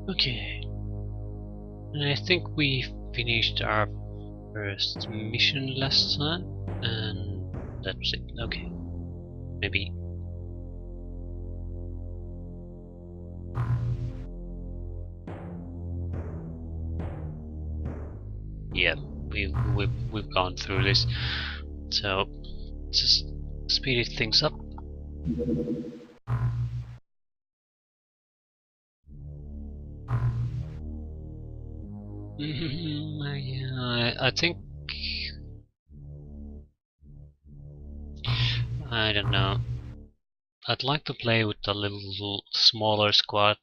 Okay, I think we finished our first mission last time, and that was it. Okay, maybe. Yeah, we've gone through this, so just speed things up. Yeah, I think I don't know. I'd like to play with a little smaller squad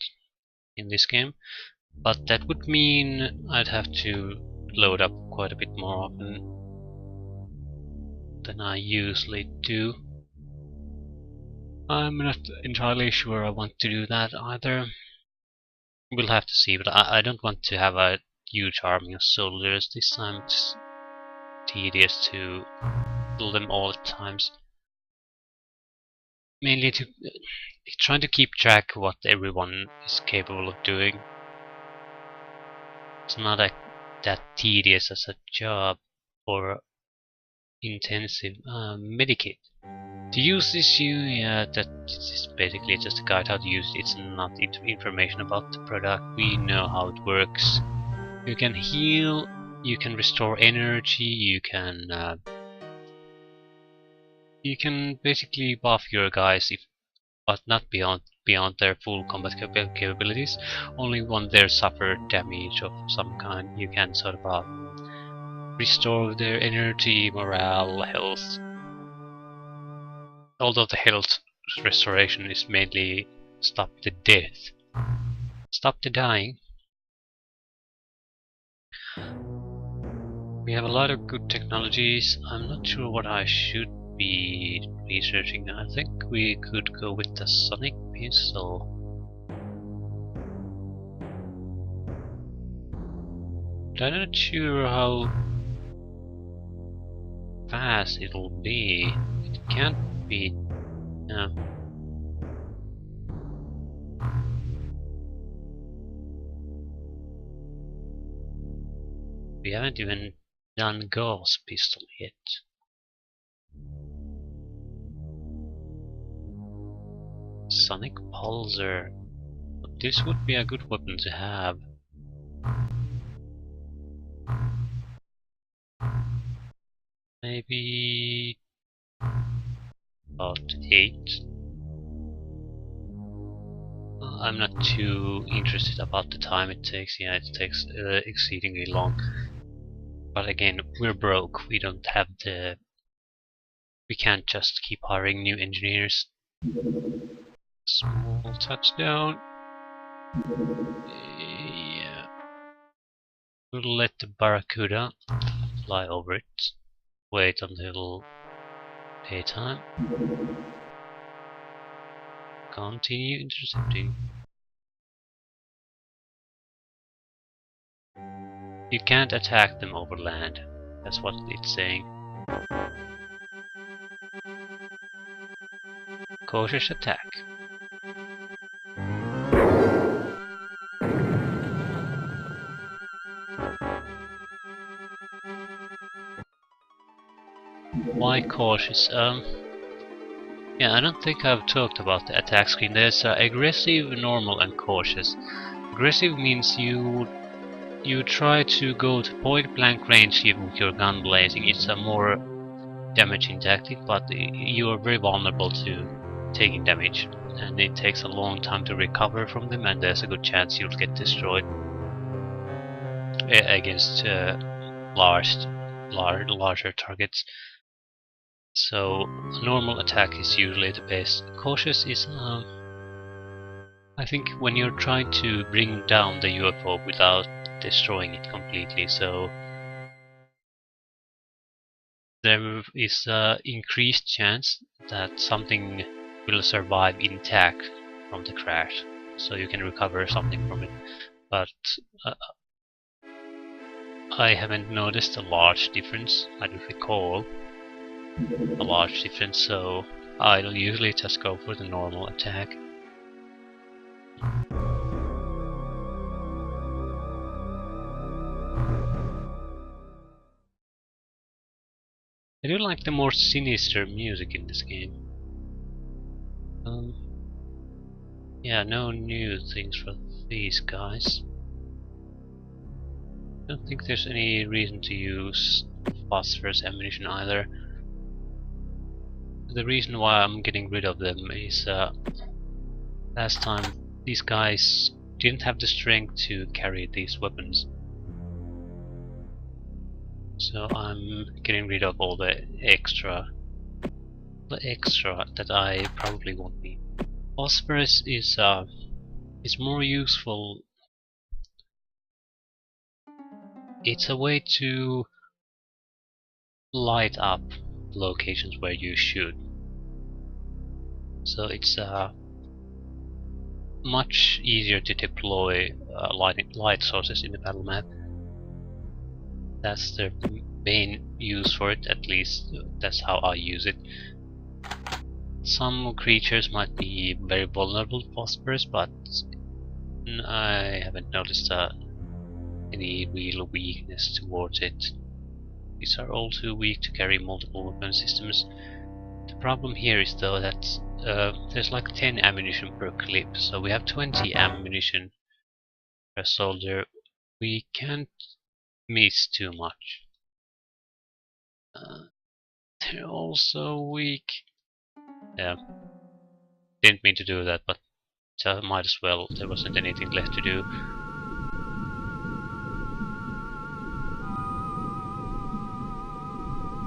in this game, but that would mean I'd have to load up quite a bit more often than I usually do. I'm not entirely sure I want to do that either. We'll have to see, but I don't want to have a huge army of soldiers this time. It's tedious to kill them all at times. Mainly to trying to keep track of what everyone is capable of doing. It's not that tedious as a job or intensive. Medikit. To use this, that is basically just a guide how to use it. It's not information about the product. We know how it works. You can heal, you can restore energy, you can basically buff your guys, but not beyond their full combat capabilities. Only when they suffer damage of some kind, you can sort of restore their energy, morale, health. Although the health restoration is mainly stop the death, stop the dying. We have a lot of good technologies. I'm not sure what I should be researching. I think we could go with the sonic pistol. But I'm not sure how fast it'll be. It can't be. We haven't even done Gauss pistol yet. Sonic Pulsar. But this would be a good weapon to have. Maybe about 8. I'm not too interested about the time it takes. Yeah, it takes exceedingly long. But again, we're broke. We don't have the. We can't just keep hiring new engineers. Small touchdown. Yeah. We'll let the Barracuda fly over it. Wait until daytime. Continue intercepting. You can't attack them over land. That's what it's saying. Cautious attack. Why cautious? Yeah, I don't think I've talked about the attack screen. There's aggressive, normal, and cautious. Aggressive means you try to go to point blank range with your gun blazing. It's a more damaging tactic, but you are very vulnerable to taking damage, and it takes a long time to recover from them, and there's a good chance you'll get destroyed against larger targets. So a normal attack is usually the best. Cautious is, I think, when you're trying to bring down the UFO without destroying it completely. So there is an increased chance that something will survive intact from the crash, so you can recover something from it. But I haven't noticed a large difference. I don't recall a large difference, so I'll usually just go for the normal attack. I do like the more sinister music in this game. Yeah, no new things for these guys. I don't think there's any reason to use phosphorus ammunition either. The reason why I'm getting rid of them is last time these guys didn't have the strength to carry these weapons. So I'm getting rid of all the extra that I probably won't need. Phosphorus is more useful. It's a way to light up locations where you shoot. So it's much easier to deploy light sources in the battle map. That's the main use for it, at least that's how I use it. Some creatures might be very vulnerable to phosphorus, but I haven't noticed any real weakness towards it. These are all too weak to carry multiple weapon systems. The problem here is though that there's like 10 ammunition per clip, so we have 20 ammunition per soldier. We can't miss too much. They're also weak. Yeah, didn't mean to do that, but might as well. There wasn't anything left to do.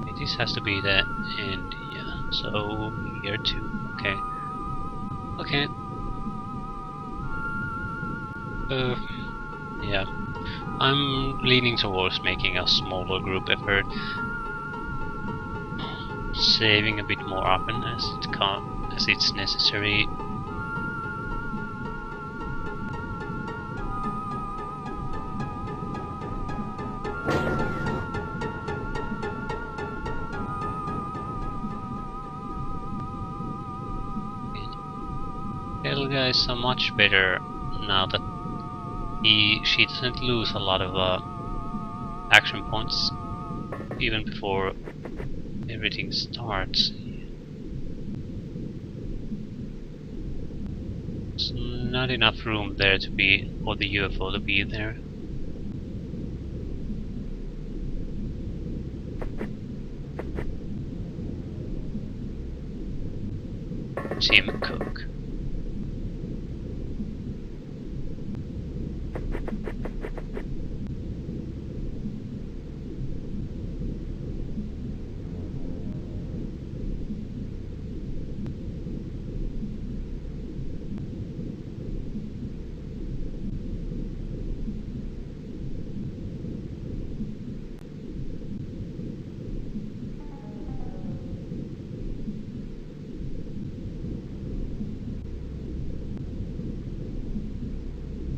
Okay, this has to be the end. Yeah, so here too. Okay. Okay. Yeah. I'm leaning towards making a smaller group effort, saving a bit more weapon as it's necessary. Helga is so much better now that she doesn't lose a lot of action points even before everything starts. There's not enough room there to be for the UFO to be there. Tim Cook.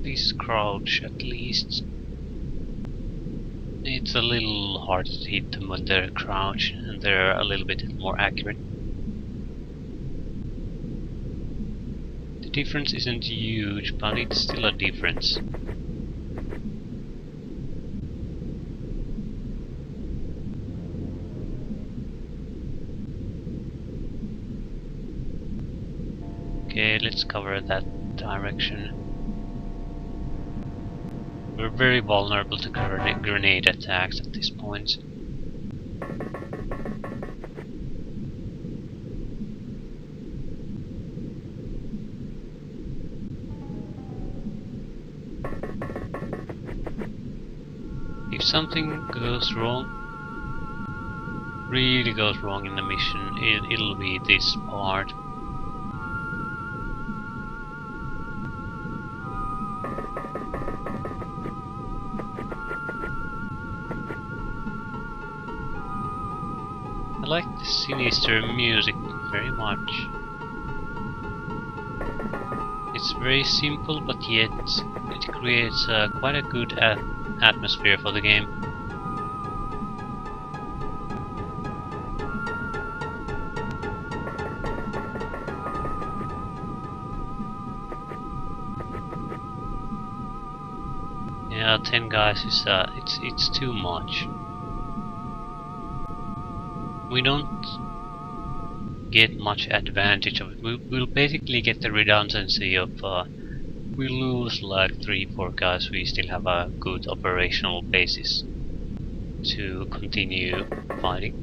This crouch at least. It's a little hard to hit them when they're crouched and they're a little bit more accurate. The difference isn't huge, but it's still a difference. Okay, let's cover that direction. We're very vulnerable to grenade attacks at this point. If something goes wrong, really goes wrong in the mission, it'll be this part. I like the sinister music very much. It's very simple, but yet it creates quite a good atmosphere for the game. Yeah, 10 guys is it's too much. we don't get much advantage of it. We'll basically get the redundancy of we lose like 3-4 guys, we still have a good operational basis to continue fighting.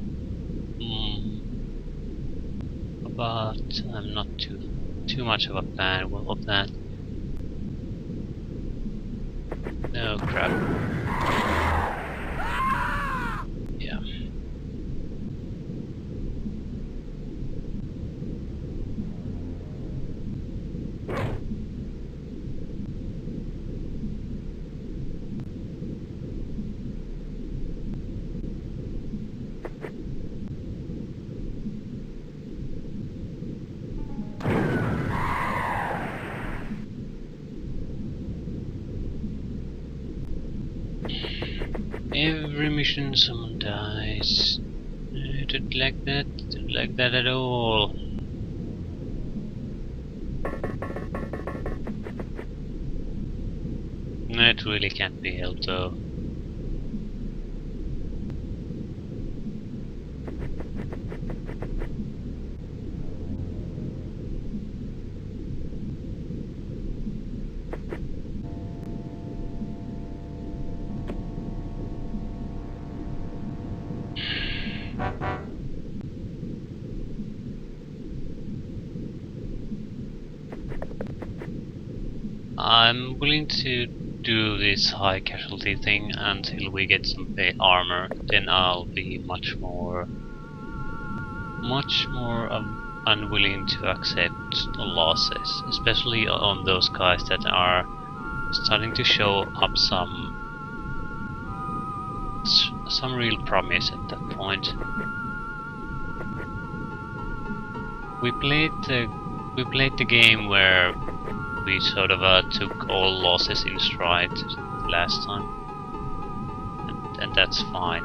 But I'm not too much of a fan of that. Oh crap. Yeah. Every mission someone dies. I don't like that. Don't like that at all. It really can't be helped though. I'm willing to do this high casualty thing until we get some armor, then I'll be much more unwilling to accept the losses, especially on those guys that are starting to show up some real promise at that point. We played the game where we sort of took all losses in stride last time, and that's fine.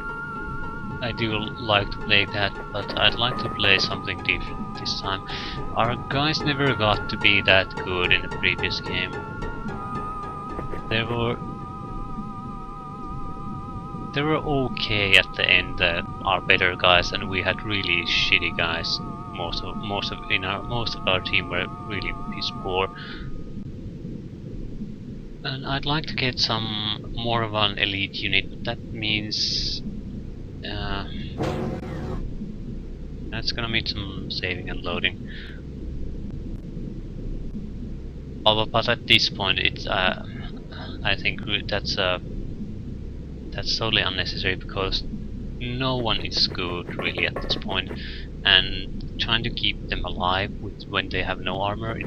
I do like to play that, but I'd like to play something different this time. Our guys never got to be that good in the previous game. They were okay at the end, our better guys, and we had really shitty guys. Most of our team were really piss poor. And I'd like to get some more of an elite unit, but that means that's gonna need some saving and loading. But at this point, it's I think that's totally unnecessary, because no one is good really at this point, and trying to keep them alive when they have no armor,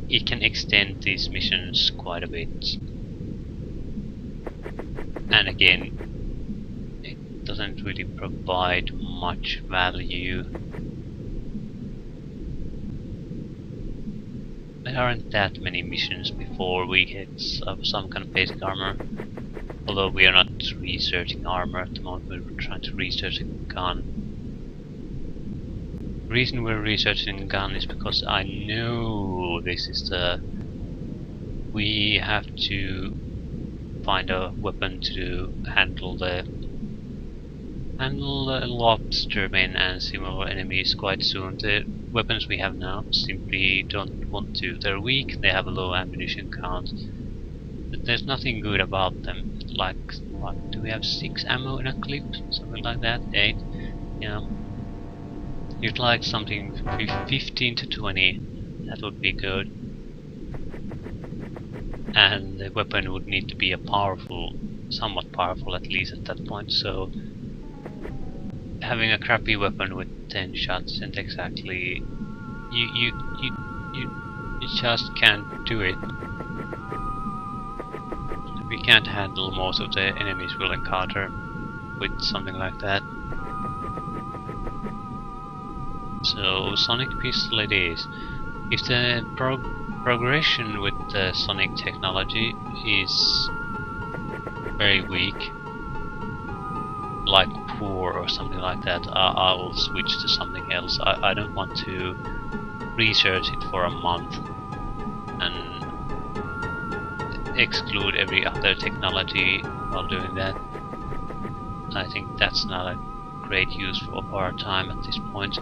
it can extend these missions quite a bit. And again, it doesn't really provide much value. There aren't that many missions before we get some kind of basic armor. Although we are not researching armor at the moment, we're trying to research a gun. The reason we're researching a gun is because I know this is we have to find a weapon to handle the lobstermen and similar enemies quite soon. The weapons we have now simply don't want to. They're weak, they have a low ammunition count. But there's nothing good about them. Like, what, do we have 6 ammo in a clip? Something like that? 8? Yeah. You'd like something 15 to 20. That would be good. And the weapon would need to be somewhat powerful at least at that point, so having a crappy weapon with 10 shots isn't exactly... You just can't do it. We can't handle most of the enemies we'll encounter with something like that. So sonic pistol it is. If the progression with the sonic technology is very weak, like poor or something like that, I will switch to something else. I don't want to research it for a month and exclude every other technology while doing that. I think that's not a great use of our time at this point.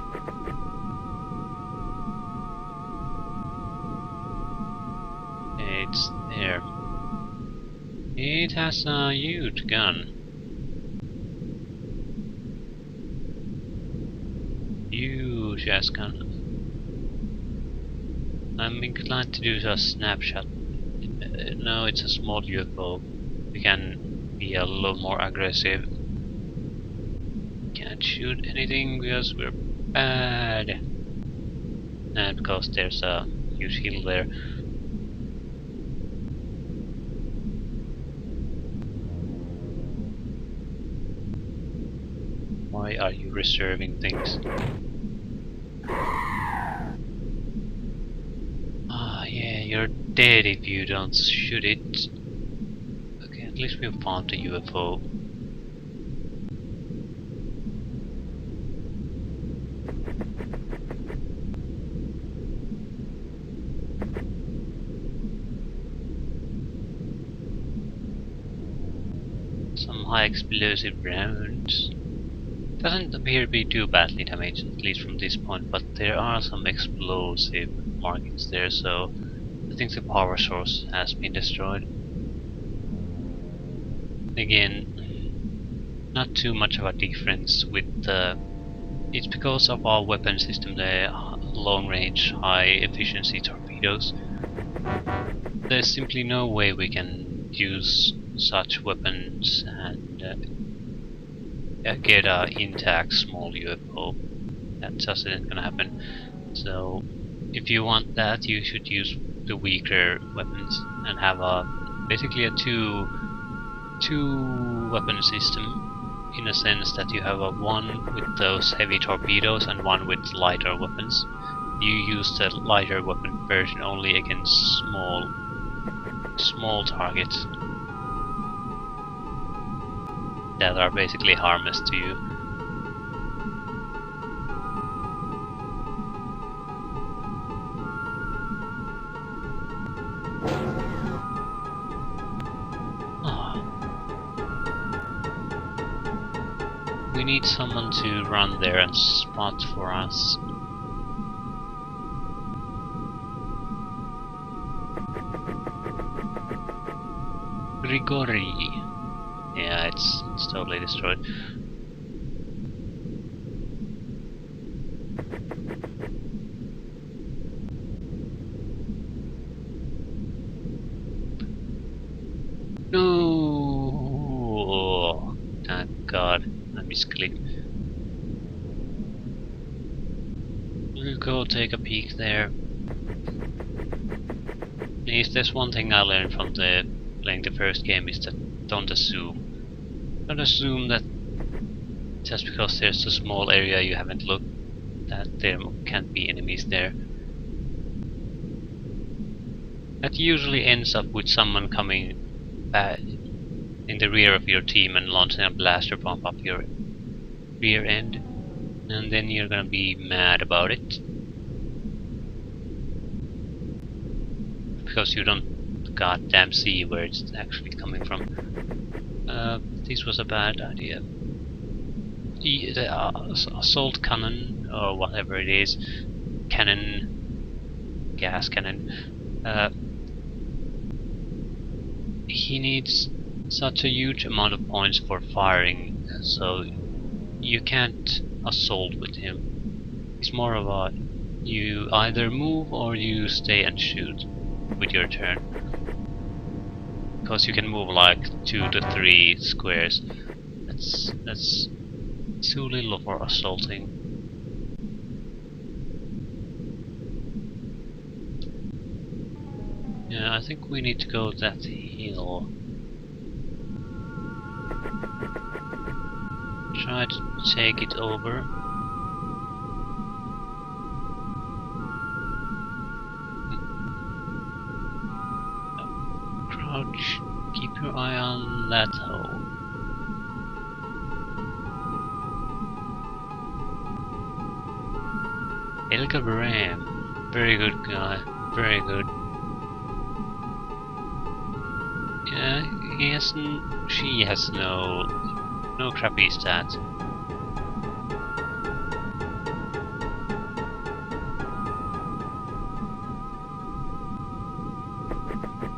It's there. It has a huge gun. Huge ass gun. I'm inclined to do a snapshot. No, it's a small UFO. We can be a little more aggressive. Can't shoot anything because we're bad. And because there's a huge hill there. Why are you reserving things? Ah, yeah, you're dead if you don't shoot it. Okay, at least we found the UFO. Some high explosive rounds. Doesn't appear to be too badly damaged, at least from this point, but there are some explosive markings there, so I think the power source has been destroyed. Again, not too much of a difference with the... It's because of our weapon system, the long-range, high-efficiency torpedoes. There's simply no way we can use such weapons and get a intact small UFO. That just isn't gonna happen. So if you want that, you should use the weaker weapons and have a basically a two weapon system, in a sense that you have a one with those heavy torpedoes and one with lighter weapons. You use the lighter weapon version only against small targets that are basically harmless to you. We need someone to run there and spot for us. Grigori. Yeah, it's totally destroyed. No! Thank God, I misclicked. We'll go take a peek there. If there's one thing I learned from playing the first game is that don't assume. Don't assume that just because there's a small area you haven't looked, that there can't be enemies there. That usually ends up with someone coming in the rear of your team and launching a blaster bomb up your rear end, and then you're gonna be mad about it because you don't goddamn see where it's actually coming from. This was a bad idea. The assault cannon, or whatever it is, gas cannon, he needs such a huge amount of points for firing, so you can't assault with him. It's more of a, you either move or you stay and shoot with your turn. Because you can move like 2 to 3 squares. That's too little for assaulting. Yeah, I think we need to go that hill. Try to take it over. Crouch, keep your eye on that hole. Elga Baram, very good guy, very good. Yeah, she has no crappy stats.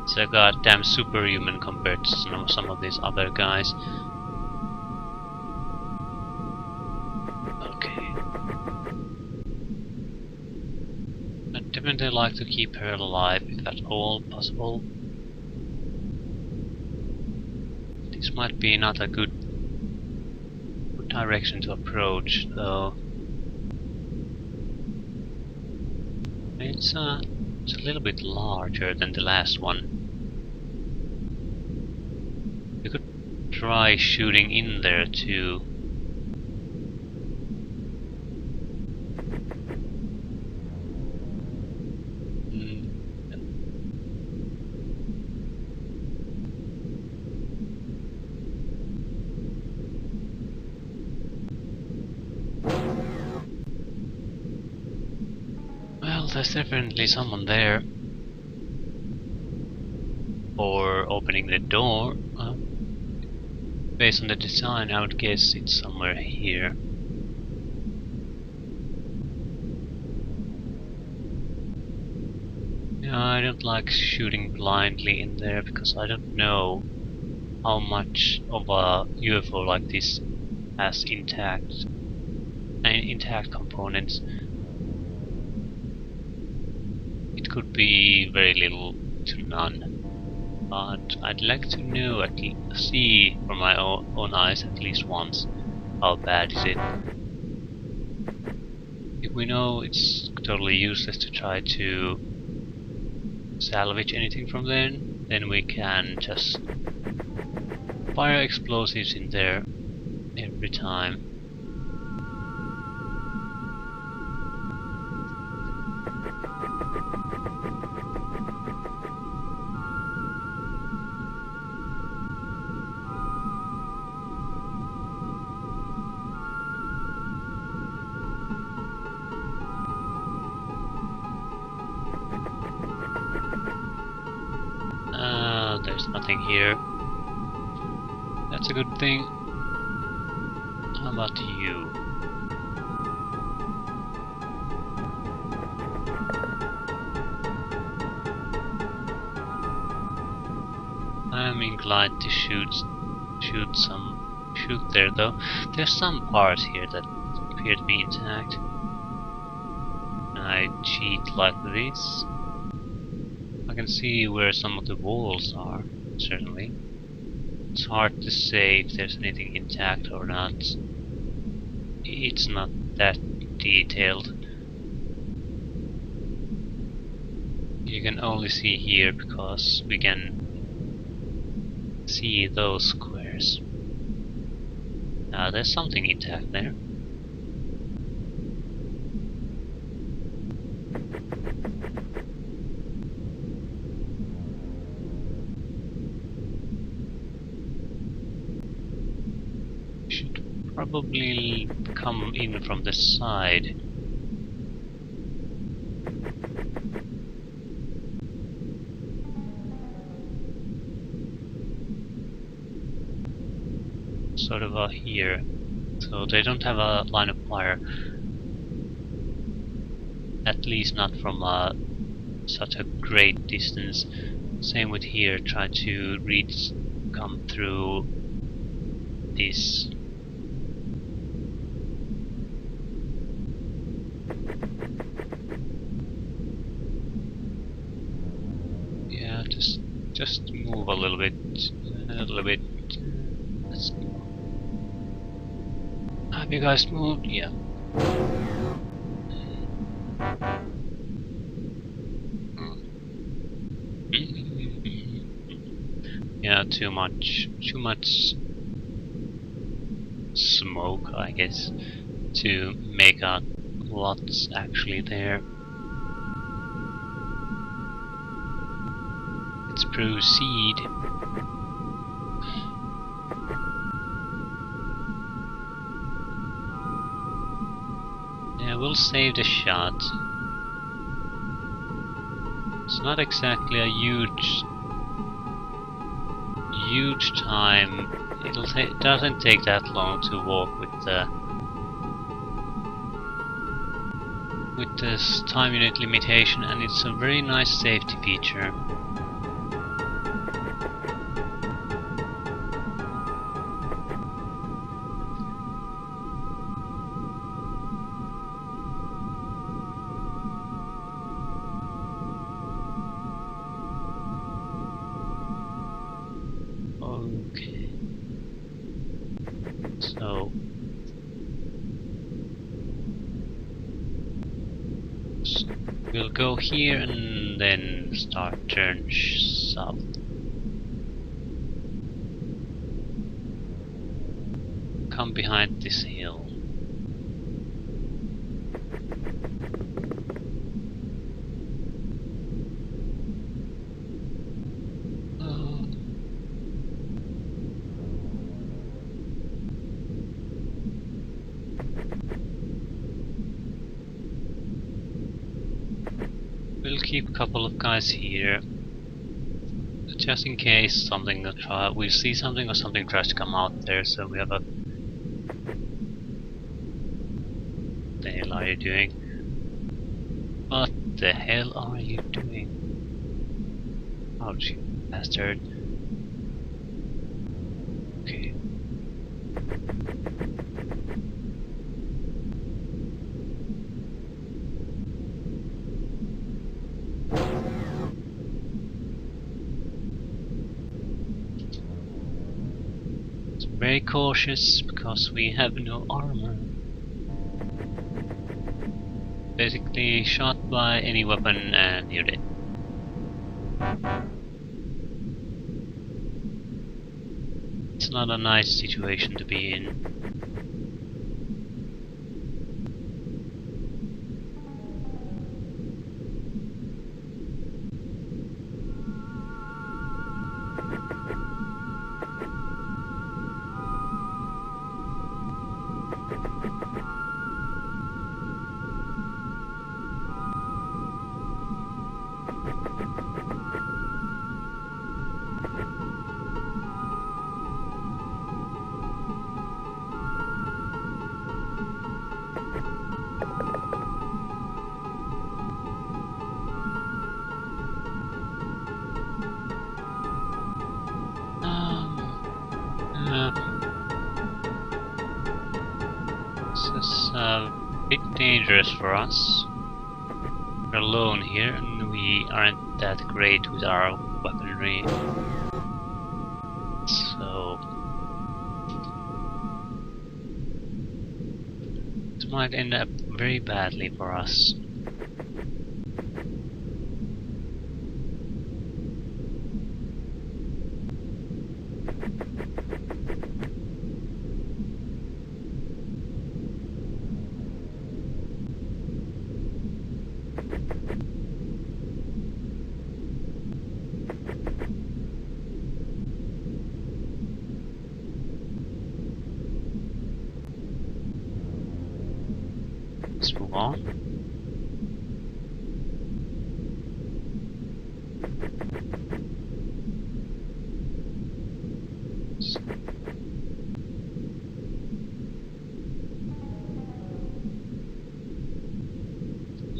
It's a goddamn superhuman compared to some of these other guys. Okay. I'd definitely like to keep her alive if at all possible. This might be not a good direction to approach, though. It's a little bit larger than the last one. You could try shooting in there too. Well, there's definitely someone there. Or opening the door. Based on the design, I would guess it's somewhere here. Yeah, I don't like shooting blindly in there because I don't know how much of a UFO like this has intact components. It could be very little to none. But I'd like to know, see for my own eyes at least once, how bad is it. If we know it's totally useless to try to salvage anything from there, then we can just fire explosives in there every time. There's nothing here. That's a good thing. How about you? I'm inclined to shoot there though. There's some parts here that appear to be intact. I cheat like this. I can see where some of the walls are, certainly. It's hard to say if there's anything intact or not. It's not that detailed. You can only see here because we can see those squares. There's something intact there. Probably come in from the side. Sort of here. So they don't have a line of fire. At least not from such a great distance. Same with here, try to come through this. Yeah, just move a little bit. Have you guys moved? Yeah. Yeah, too much smoke, I guess, to make out what's actually there. Let's proceed. Yeah, we'll save the shot. It's not exactly a huge time. It doesn't take that long to walk with this time unit limitation, and it's a very nice safety feature. We'll go here and then turn south. Come behind this hill. We'll keep a couple of guys here, just in case we see something or something tries to come out there, so we have a... What the hell are you doing? What the hell are you doing? Ouch, you bastard. Okay. Very cautious because we have no armor. Basically, shot by any weapon and you're dead. It's not a nice situation to be in. This is a bit dangerous for us. We're alone here and we aren't that great with our weaponry. So it might end up very badly for us. Let's move on.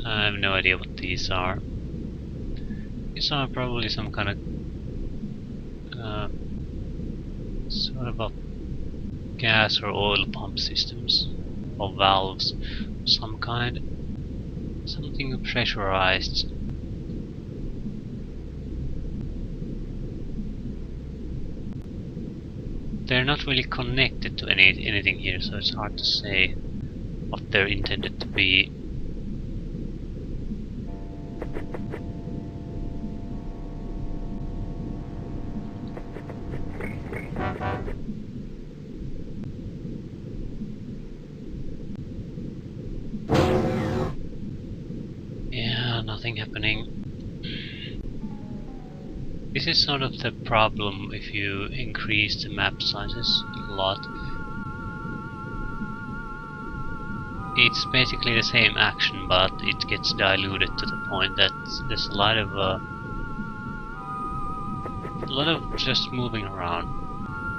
I have no idea what these are. These are probably some kind of sort of a gas or oil pump systems or valves of some kind. Something pressurized. They're not really connected to anything here, so it's hard to say what they're intended to be. Yeah, nothing happening. This is sort of the problem if you increase the map sizes a lot. It's basically the same action, but it gets diluted to the point that there's a lot of just moving around.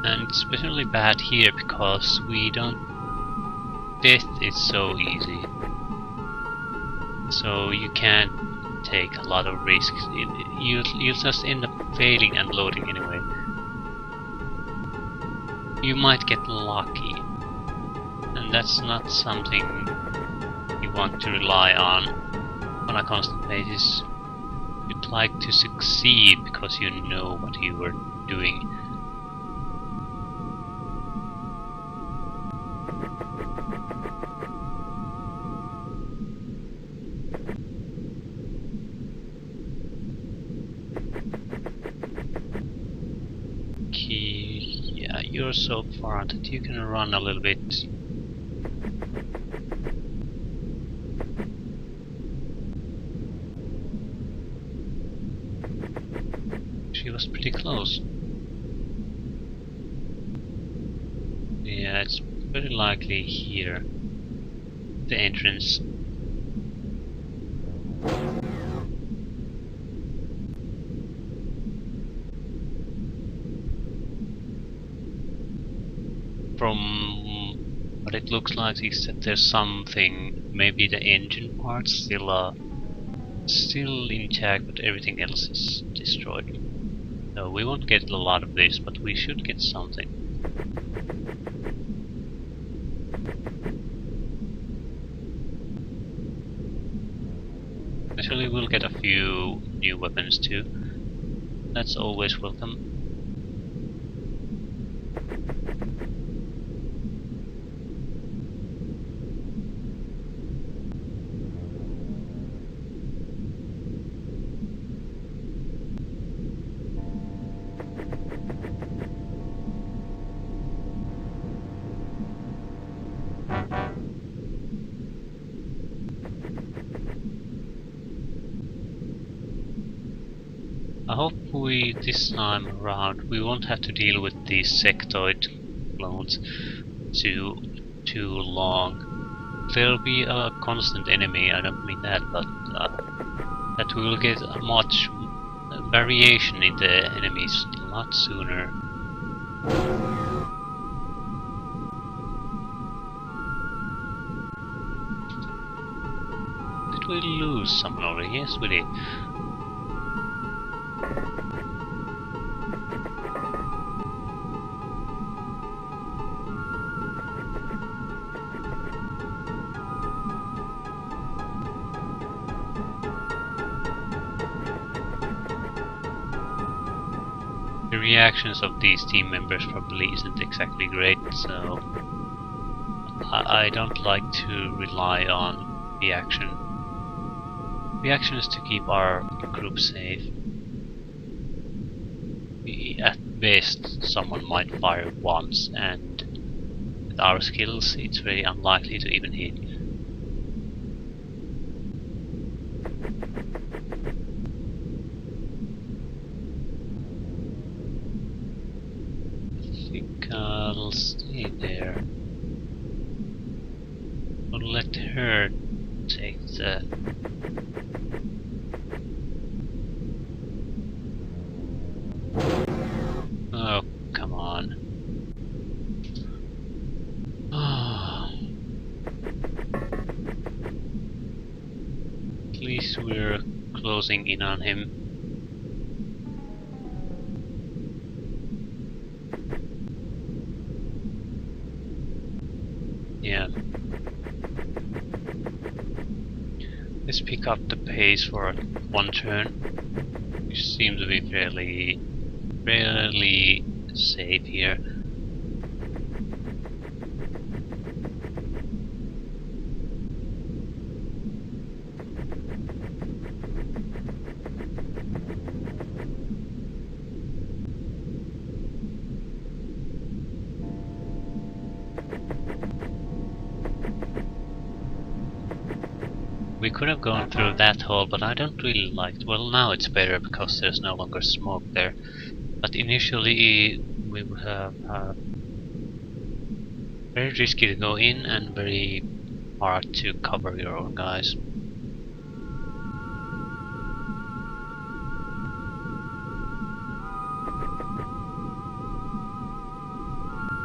And it's especially bad here because death is so easy. So you can't take a lot of risks. You'll just end up failing and loading anyway. You might get lucky, and that's not something you want to rely on a constant basis. You'd like to succeed because you know what you were doing. Yeah, you're so far that you can run a little bit. She was pretty close. Yeah, it's very likely here. The entrance. From what it looks like is that there's something, maybe the engine parts still intact, but everything else is destroyed. So we won't get a lot of this, but we should get something. Actually, we'll get a few new weapons too. That's always welcome. I hope this time around, we won't have to deal with these sectoid clones too long. There'll be a constant enemy, I don't mean that, but that we will get much variation in the enemies a lot sooner. Did we lose someone already? Yes, we did. The reactions of these team members probably isn't exactly great, so I don't like to rely on reaction. Reaction is to keep our group safe. At best, someone might fire once, and with our skills, it's very unlikely to even hit. I think I'll stay there. I'll let her take the... Oh, come on. At least we're closing in on him. Yeah. Let's pick up the pace for one turn, which seems to be fairly safe here. We could have gone through that hole, but I don't really like it. Well, now it's better because there's no longer smoke there. But initially we would have very risky to go in and very hard to cover your own guys.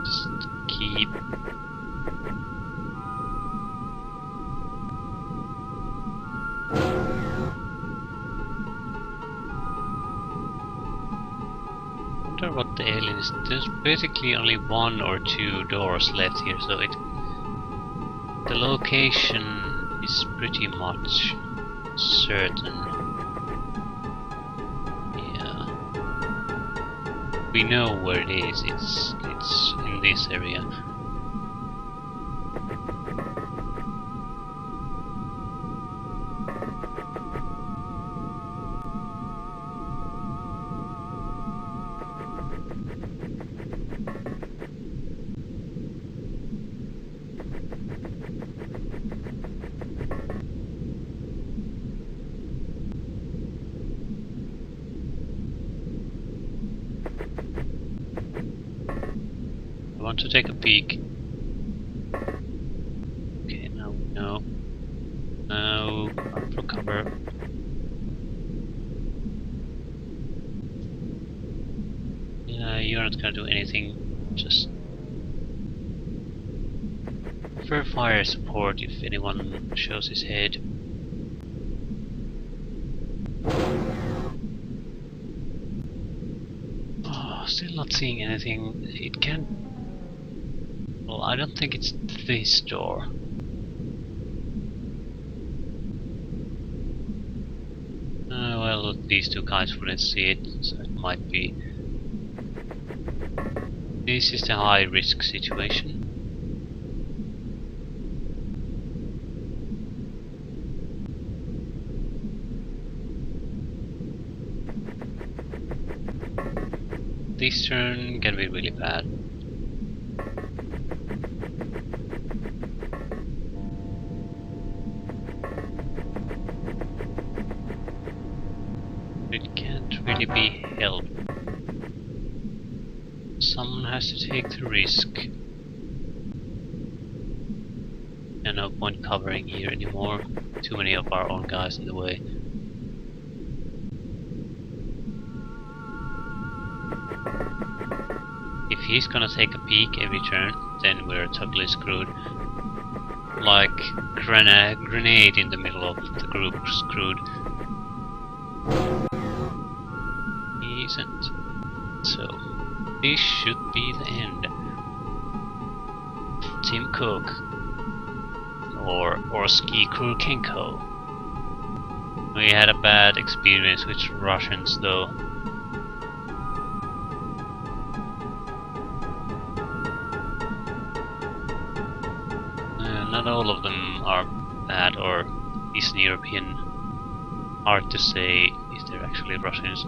Just keep what the alien is. There's basically only one or two doors left here, so the location is pretty much certain. Yeah, we know where it is. It's in this area. want to take a peek. Okay, now we know. Now, run for cover. Yeah, you're not gonna do anything. Just for fire support if anyone shows his head. Oh, still not seeing anything. It can. Well, I don't think it's this door. Well, these two guys wouldn't see it, so it might be. This is the high risk situation. This turn can be really bad. It can't really be helped. Someone has to take the risk. And no point covering here anymore. Too many of our own guys in the way. If he's gonna take a peek every turn, then we're totally screwed. Like grenade in the middle of the group screwed. He isn't. So this should be the end. Tim Cook or Ski Kurkenko. We had a bad experience with Russians though. Not all of them are bad or Eastern European. Hard to say if they're actually Russians.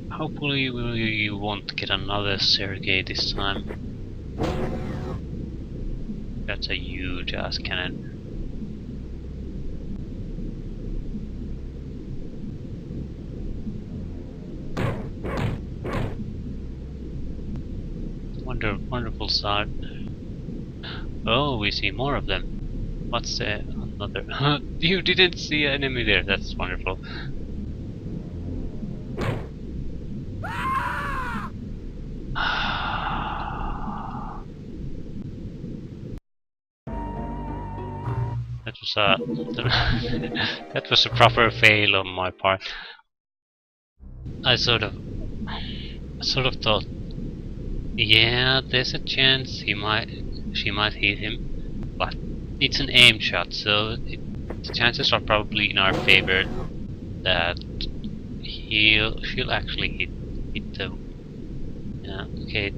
Hopefully we won't get another Sergei this time. That's a huge ass cannon. Wonderful sight. Oh, we see more of them. What's another? You didn't see an enemy there. That's wonderful. That was a that was a proper fail on my part. I sort of thought, yeah, there's a chance she might hit him, but it's an aim shot, so the chances are probably in our favor that she'll actually hit them. Yeah, okay,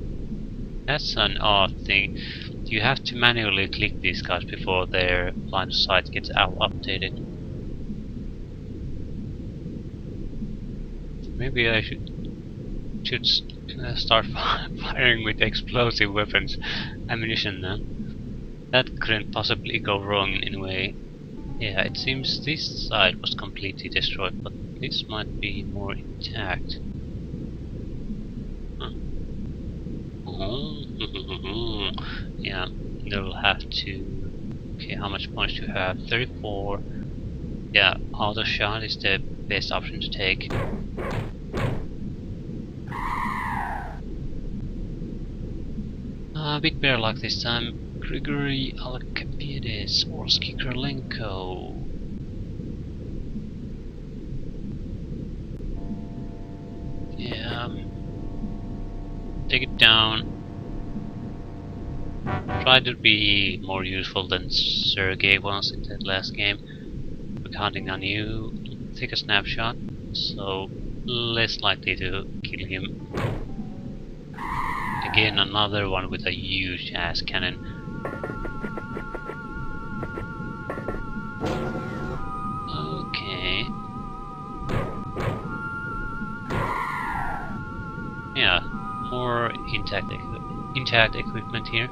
that's an odd thing. You have to manually click these guys before their line of sight gets updated. Maybe I should start firing with explosive weapons ammunition then. That couldn't possibly go wrong in any way. Yeah, it seems this side was completely destroyed, but this might be more intact. Huh. Yeah, they'll have to... Okay, how much points do you have? 34. Yeah, auto shot is the best option to take. A bit better luck this time. Grigory Alkapides or Skikerlenko. Yeah. Take it down. Try to be more useful than Sergei was in that last game. We're counting on you. Take a snapshot, so less likely to kill him. Again, another one with a huge ass cannon. Okay. Yeah, more intact equipment here.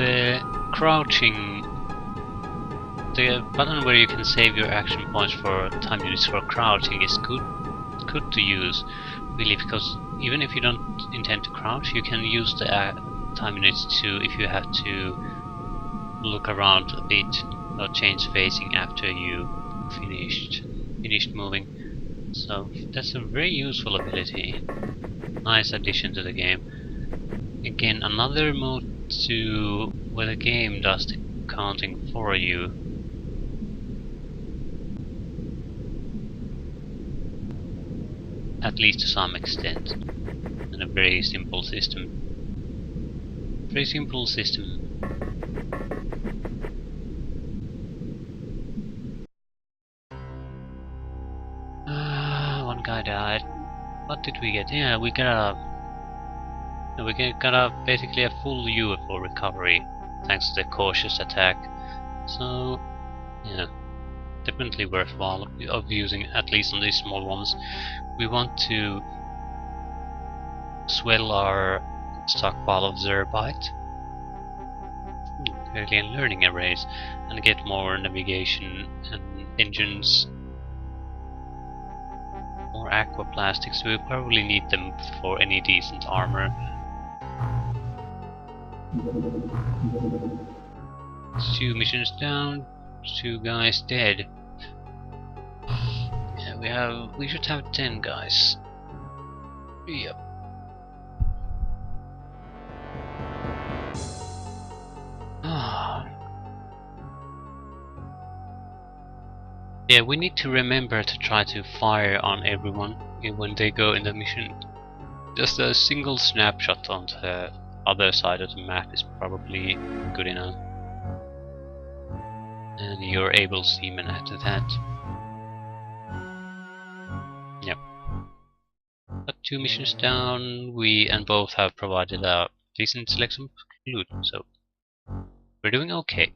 the crouching, the button where you can save your action points for time units for crouching is good to use, really, because even if you don't intend to crouch, you can use the time units to, if you have to look around a bit or change facing after you finished moving. So that's a very useful ability. Nice addition to the game. Again, another mode to where the game does the counting for you. At least to some extent. And a very simple system. Very simple system. One guy died. What did we get? Yeah, we got basically a full UFO recovery thanks to the cautious attack. So yeah, definitely worthwhile of using, at least on these small ones. We want to swell our stockpile of Zerbite, alien learning arrays, and get more navigation and engines, more aquaplastics. We'll probably need them for any decent armor. 2 missions down, 2 guys dead. Yeah, we should have 10 guys. Yep. Yeah, we need to remember to try to fire on everyone when they go in the mission. Just a single snapshot on the other side of the map is probably good enough. And you're able seaman after that. Yep. But 2 missions down, and both have provided a decent selection of loot, so we're doing okay.